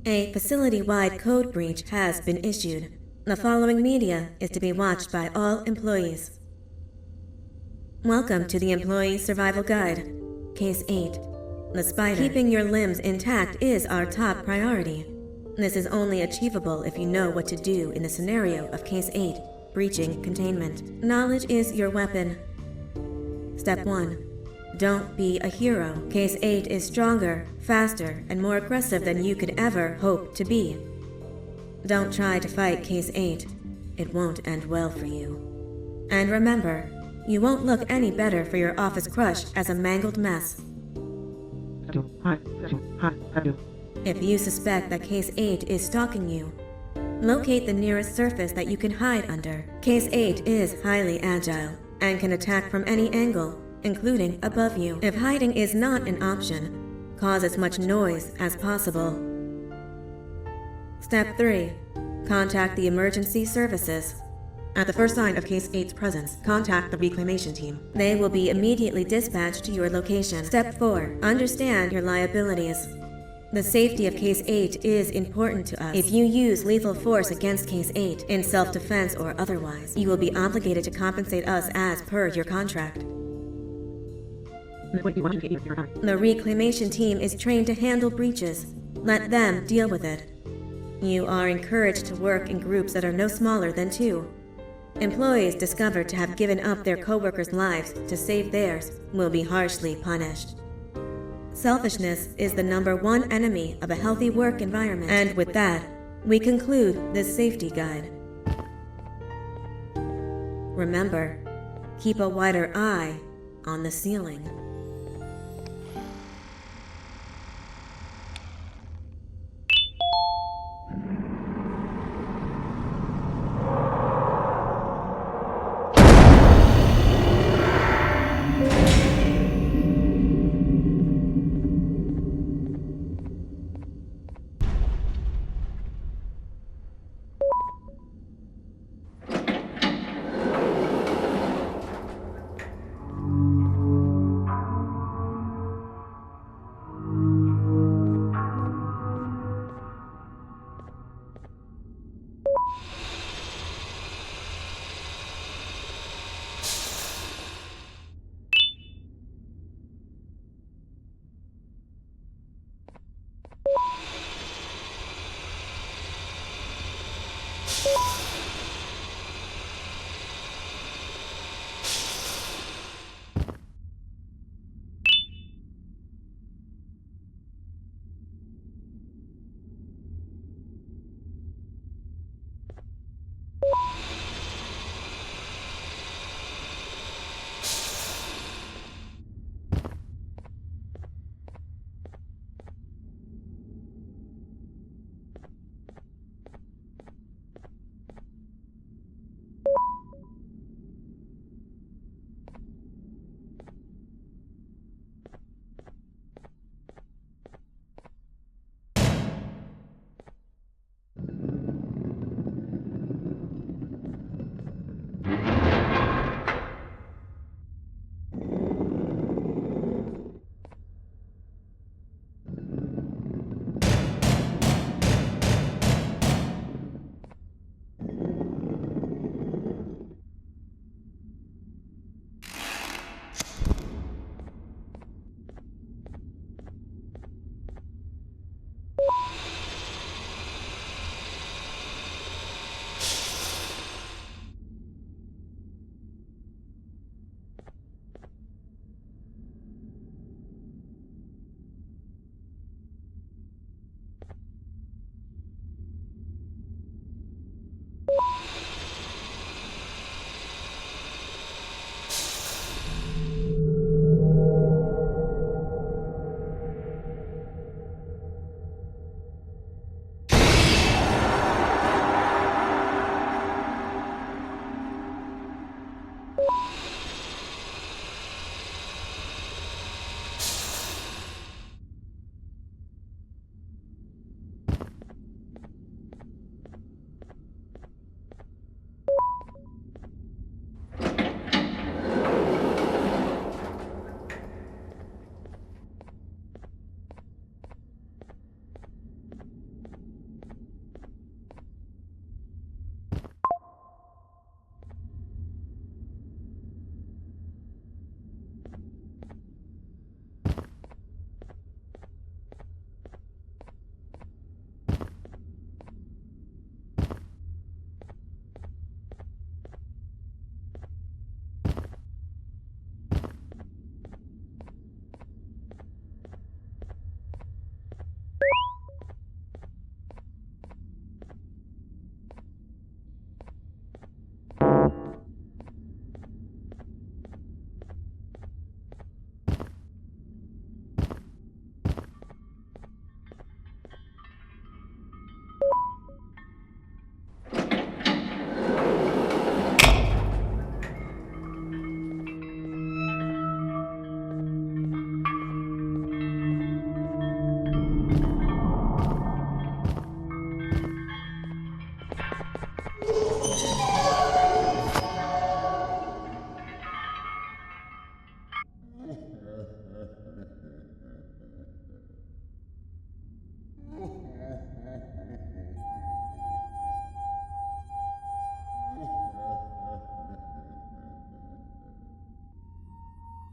A facility-wide code breach has been issued. The following media is to be watched by all employees. Welcome to the Employee Survival Guide, Case 8. The Spider. Keeping your limbs intact is our top priority. This is only achievable if you know what to do in the scenario of Case 8, breaching containment. Knowledge is your weapon. Step 1. Don't be a hero. Case 8 is stronger, faster, and more aggressive than you could ever hope to be. Don't try to fight Case 8. It won't end well for you. And remember, you won't look any better for your office crush as a mangled mess. If you suspect that Case 8 is stalking you, locate the nearest surface that you can hide under. Case 8 is highly agile and can attack from any angle, including above you. If hiding is not an option, cause as much noise as possible. Step 3. Contact the emergency services. At the first sign of Case 8's presence, contact the reclamation team. They will be immediately dispatched to your location. Step 4. Understand your liabilities. The safety of Case 8 is important to us. If you use lethal force against Case 8, in self-defense or otherwise, you will be obligated to compensate us as per your contract. The reclamation team is trained to handle breaches. Let them deal with it. You are encouraged to work in groups that are no smaller than 2. Employees discovered to have given up their coworkers' lives to save theirs will be harshly punished. Selfishness is the #1 enemy of a healthy work environment. And with that, we conclude this safety guide. Remember, keep a wider eye on the ceiling.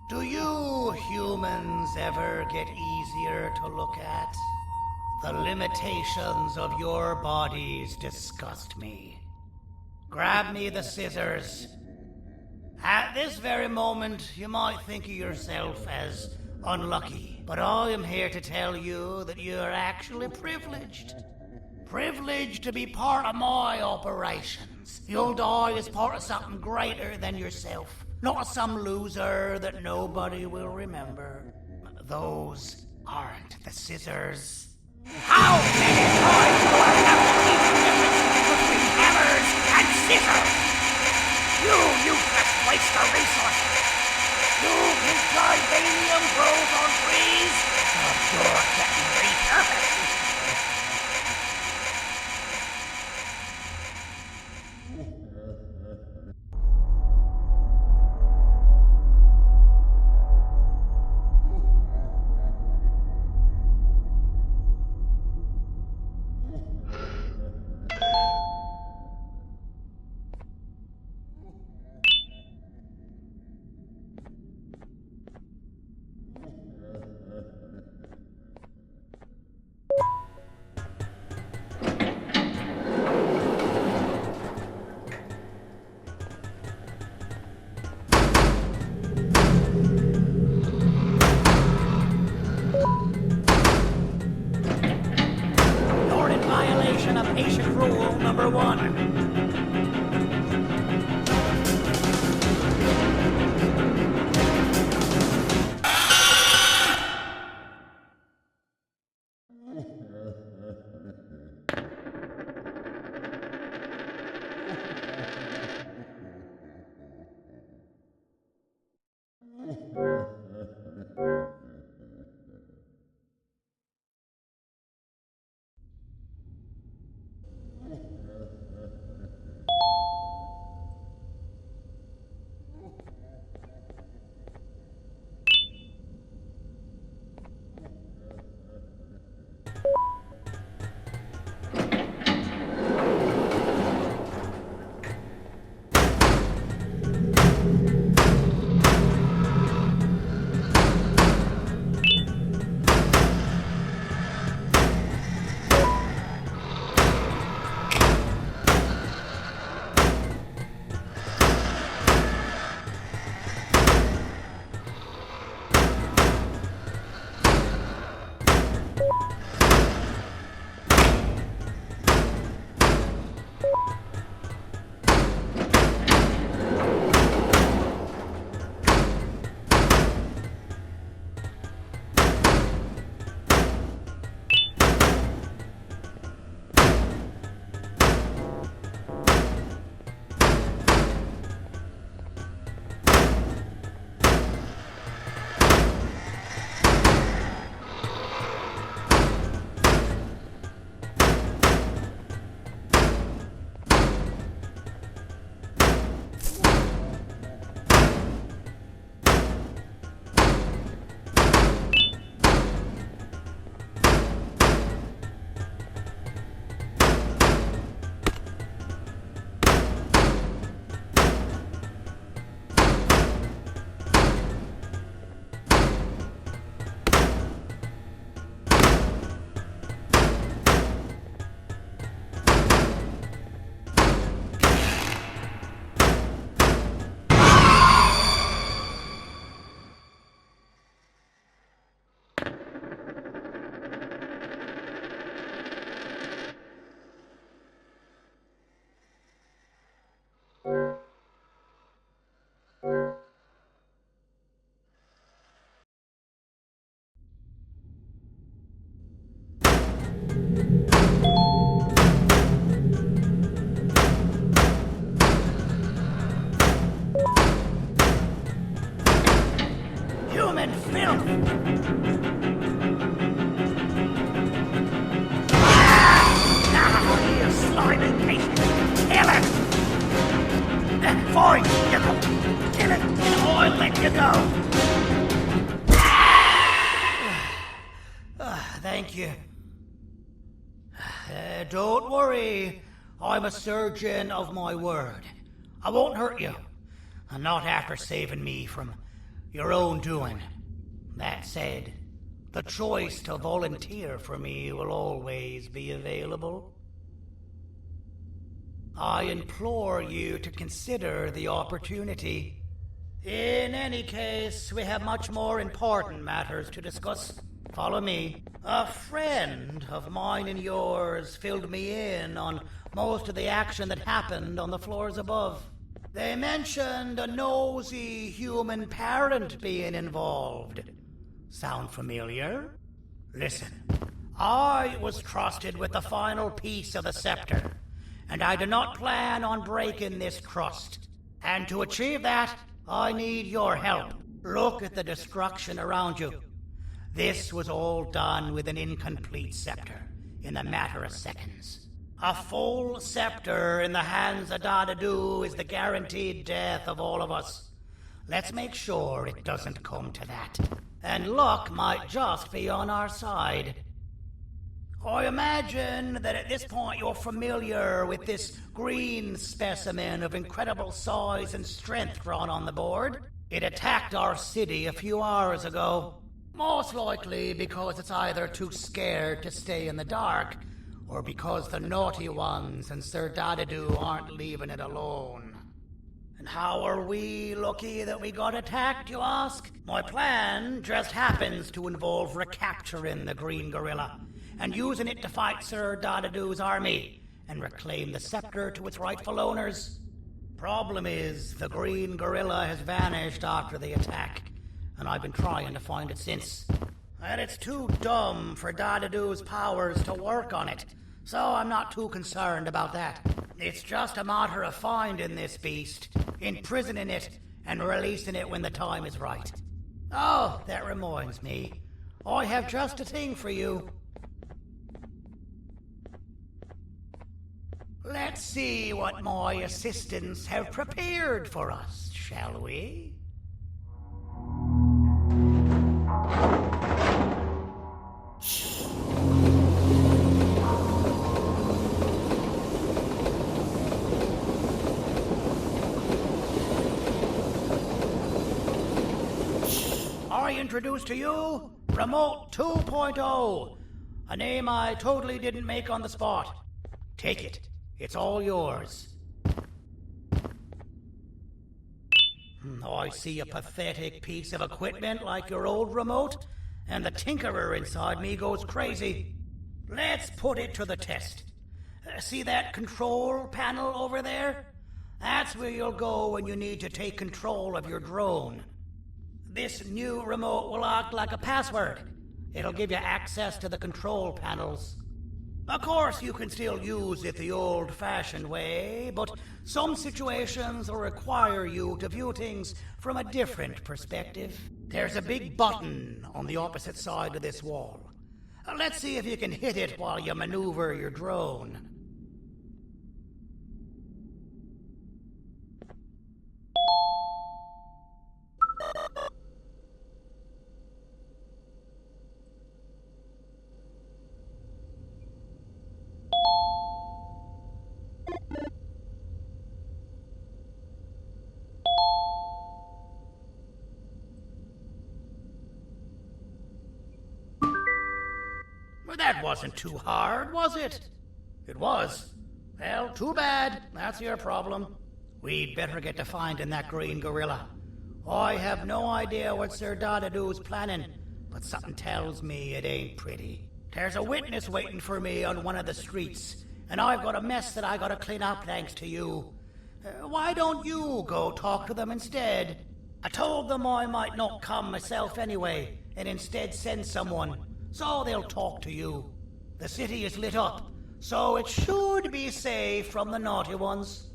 Do you humans ever get easier to look at? The limitations of your bodies disgust me. Grab me the scissors. At this very moment, you might think of yourself as unlucky, but I am here to tell you that you're actually privileged. Privileged to be part of my operations. You'll die as part of something greater than yourself, not as some loser that nobody will remember. Those aren't the scissors. How many times do I have to teach the difference between hammers and scissors? You useless waste of resources! You think titanium grows on trees? Oh, you're getting repurposed! You're in violation of patient rule number 1. Human filth! Now, you slimy patient! Kill it! Fine, you go. Kill it, and I'll let you go. Thank you. Don't worry. I'm a surgeon of my word. I won't hurt you. And not after saving me from your own doing. That said, the choice to volunteer for me will always be available. I implore you to consider the opportunity. In any case, we have much more important matters to discuss. Follow me. A friend of mine and yours filled me in on most of the action that happened on the floors above. They mentioned a nosy human parent being involved. Sound familiar? Listen, I was trusted with the final piece of the scepter, and I do not plan on breaking this trust. And to achieve that, I need your help. Look at the destruction around you. This was all done with an incomplete scepter, in a matter of seconds. A full scepter in the hands of Dadadu is the guaranteed death of all of us. Let's make sure it doesn't come to that. And luck might just be on our side. I imagine that at this point you're familiar with this green specimen of incredible size and strength drawn on the board. It attacked our city a few hours ago. Most likely because it's either too scared to stay in the dark, or because the naughty ones and Sir Dadadu aren't leaving it alone. And how are we lucky that we got attacked, you ask? My plan just happens to involve recapturing the green gorilla and using it to fight Sir Dadadu's army and reclaim the scepter to its rightful owners. Problem is, the green gorilla has vanished after the attack, and I've been trying to find it since. And it's too dumb for Dadadu's powers to work on it, so I'm not too concerned about that. It's just a matter of finding this beast, imprisoning it, and releasing it when the time is right. Oh, that reminds me. I have just a thing for you. Let's see what my assistants have prepared for us, shall we? I introduce to you Remote 2.0, a name I totally didn't make on the spot. Take it. It's all yours. I see a pathetic piece of equipment like your old remote, and the tinkerer inside me goes crazy. Let's put it to the test. See that control panel over there? That's where you'll go when you need to take control of your drone. This new remote will act like a password. It'll give you access to the control panels. Of course, you can still use it the old-fashioned way, but some situations will require you to view things from a different perspective. There's a big button on the opposite side of this wall. Let's see if you can hit it while you maneuver your drone. Well, that wasn't too hard, was it? It was. Well, too bad. That's your problem. We'd better get to finding that green gorilla. I have no idea what Sir Dadadu's planning, but something tells me it ain't pretty. There's a witness waiting for me on one of the streets, and I've got a mess that I gotta clean up thanks to you. Why don't you go talk to them instead? I told them I might not come myself anyway, and instead send someone, so they'll talk to you. The city is lit up, so it should be safe from the naughty ones.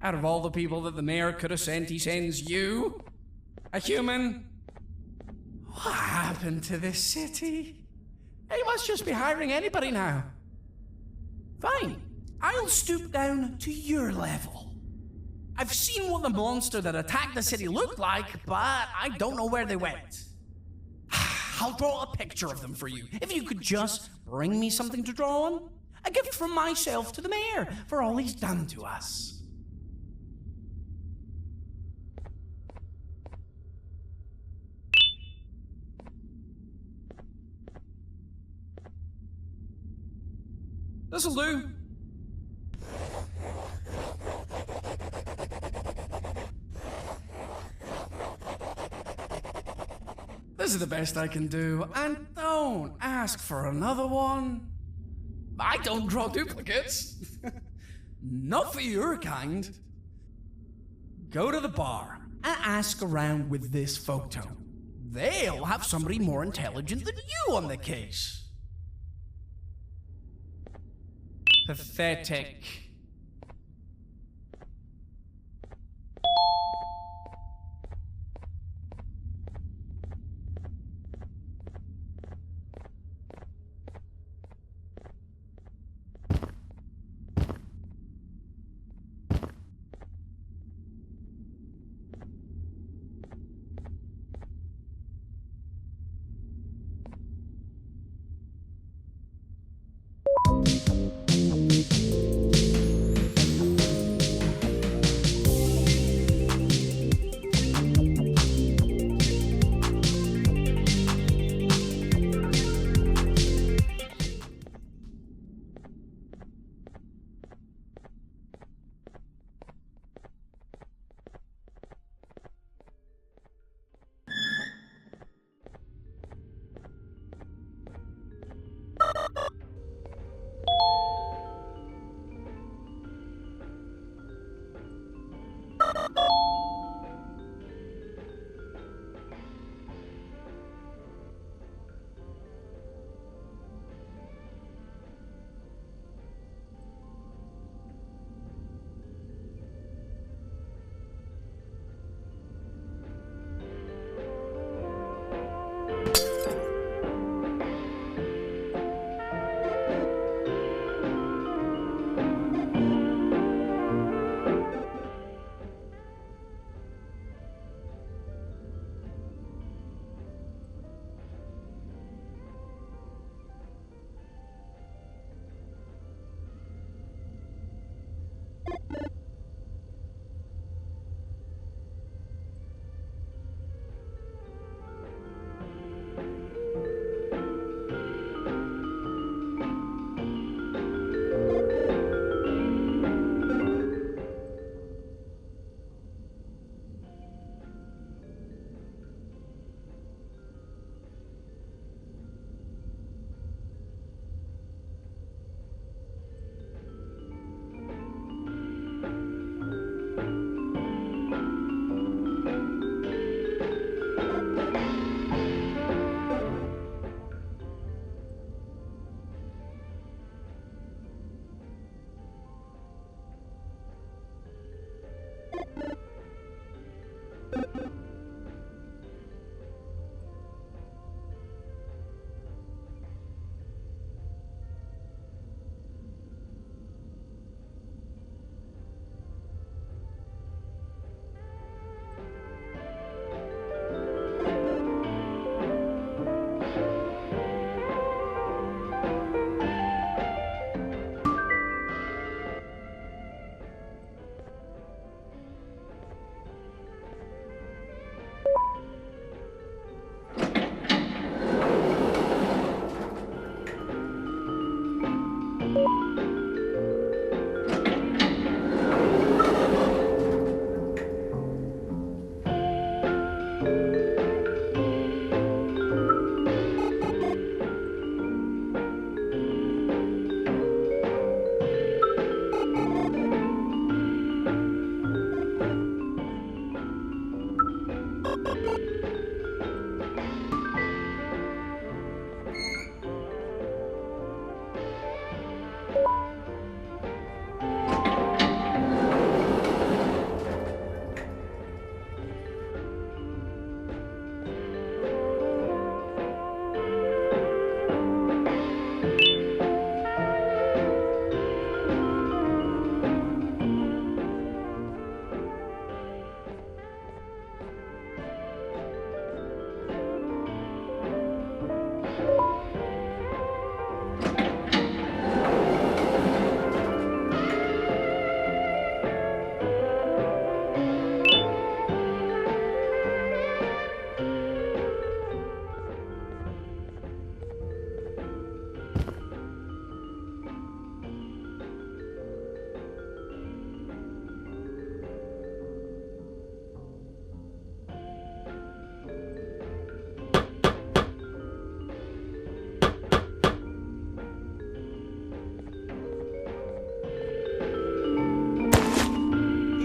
Out of all the people that the mayor could have sent, he sends you? A human? What happened to this city? He must just be hiring anybody now. Fine, I'll stoop down to your level. I've seen what the monster that attacked the city looked like, but I don't know where they went. I'll draw a picture of them for you, if you could just bring me something to draw on. A gift from myself to the mayor for all he's done to us. This'll do. This is the best I can do, and don't ask for another one. I don't draw duplicates. Not for your kind. Go to the bar and ask around with this photo. They'll have somebody more intelligent than you on the case. Pathetic.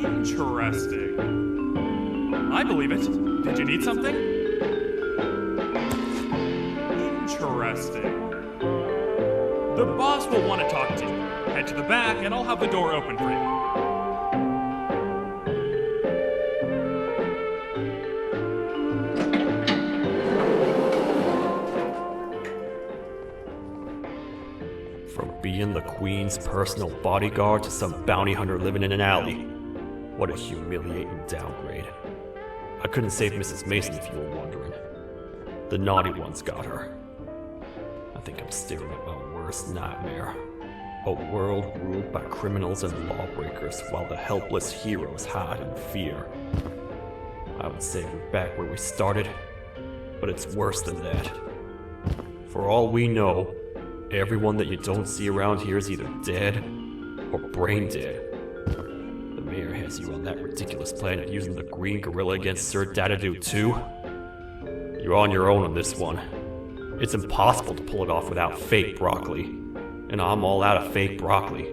Interesting. I believe it. Did you need something? Interesting. The boss will want to talk to you. Head to the back and I'll have the door open for you. From being the Queen's personal bodyguard to some bounty hunter living in an alley. What a humiliating downgrade. I couldn't save Mrs. Mason if you were wondering. The naughty ones got her. I think I'm staring at my worst nightmare. A world ruled by criminals and lawbreakers while the helpless heroes hide in fear. I would say we're back where we started, but it's worse than that. For all we know, everyone that you don't see around here is either dead or brain dead. The mayor has you on that ridiculous plan of using the green gorilla against Sir Dadadoo too. You're on your own on this one. It's impossible to pull it off without fake broccoli, and I'm all out of fake broccoli.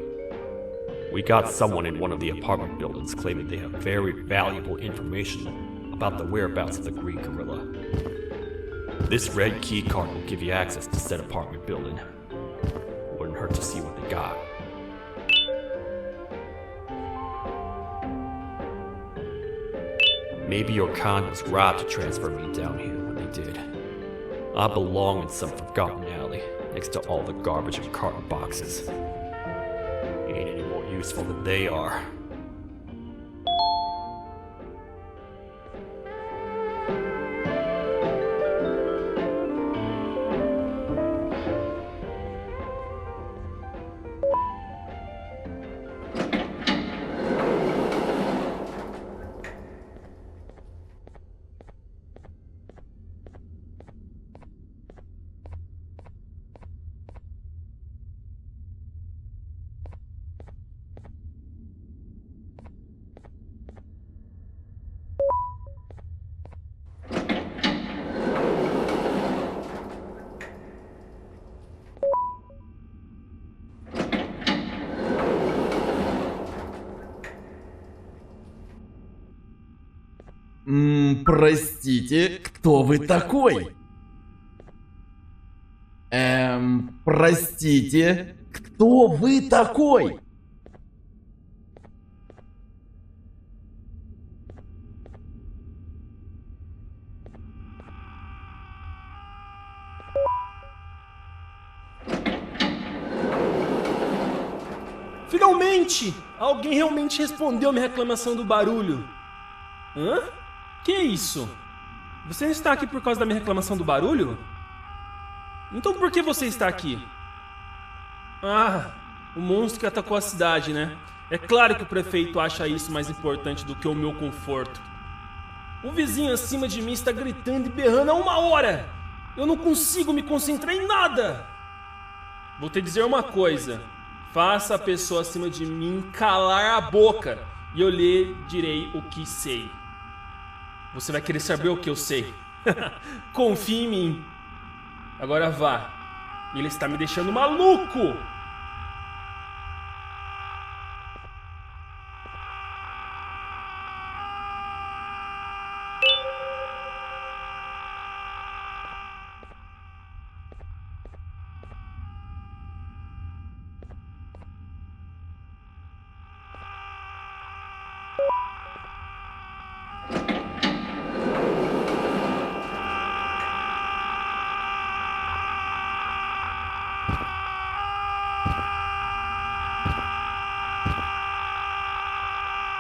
We got someone in one of the apartment buildings claiming they have very valuable information about the whereabouts of the green gorilla. This red key card will give you access to said apartment building. Wouldn't hurt to see what they got. Maybe your con was right to transfer me down here when they did. I belong in some forgotten alley, next to all the garbage and carton boxes. Ain't any more useful than they are. Простите, кто вы такой? Простите, кто вы такой? Finalmente! Alguém realmente respondeu minha reclamação do barulho. Hã? Que é isso? Você não está aqui por causa da minha reclamação do barulho? Então por que você está aqui? Ah, o monstro que atacou a cidade, né? É claro que o prefeito acha isso mais importante do que o meu conforto. O vizinho acima de mim está gritando e berrando há 1 hora! Eu não consigo me concentrar em nada! Vou te dizer uma coisa. Faça a pessoa acima de mim calar a boca e eu lhe direi o que sei. Você vai querer saber o que eu sei. Confie em mim. Agora vá. Ele está me deixando maluco!